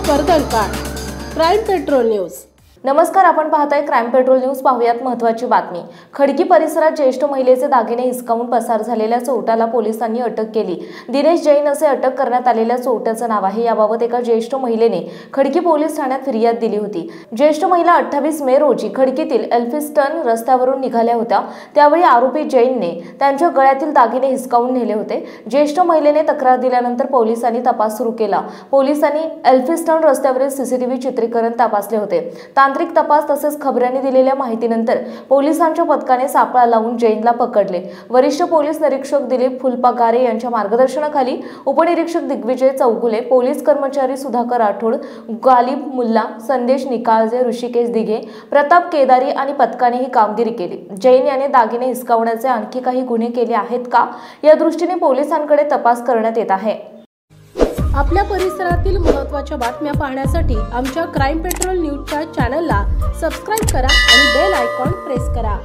कर्दळकाळ. Crime petrol news. नमस्कार, आपण पाहताय क्राईम पेट्रोल न्यूज. पाहुयात महत्त्वाची बातमी. खडकी परिसरात ज्येष्ठ महिलेचे दागिने हिसकावून पसार झालेल्या चोरट्याला पोलिसांनी अटक केली. दिनेश जैन असे अटक करण्यात आलेल्या चोरट्याचं नाव आहे. याबाबत एका ज्येष्ठ महिलेने खडकी पोलीस ठाण्यात फिर्याद दिली होती. ज्येष्ठ महिला 28 मे रोजी खडकीतील एल्फिस्टन रस्त्यावरून निघाल्या होत्या. त्यावेळी आरोपी जैनने त्यांच्या गळ्यातील दागिने हिसकावून नेले होते. ज्येष्ठ महिलेने तक्रार दिल्यानंतर पोलिसांनी तपास सुरू केला. पोलिसांनी एल्फिस्टन रस्त्यावरील सीसीटीव्ही चित्रीकरण तपासले होते. तांत्रिक तपास तसेच खबऱ्यांनी दिलेल्या माहितीनंतर पोलिसांच्या पथकाने सापळा लावून जैनला पकडले. वरिष्ठ पोलीस निरीक्षक दिलीप फुलपागारे यांच्या मार्गदर्शनाखाली उपनिरीक्षक दिग्विजय चौगुले, पोलीस कर्मचारी सुधाकर राठोड, गालिब मुल्ला, संदेश निकाळजे, ऋषिकेश दिघे, प्रताप केदारी आणि पथकाने ही कामगिरी केली. जैन याने दागिने हिसकावण्याचे आणखी काही गुन्हे केले आहेत का, या दृष्टीने पोलिसांकडे तपास करण्यात येत आहे. आपल्या परिसरातील महत्त्वाच्या बातम्या पाहण्यासाठी आमच्या क्राईम पेट्रोल न्यूजच्या चॅनलला सबस्क्राईब करा आणि बेल आयकॉन प्रेस करा.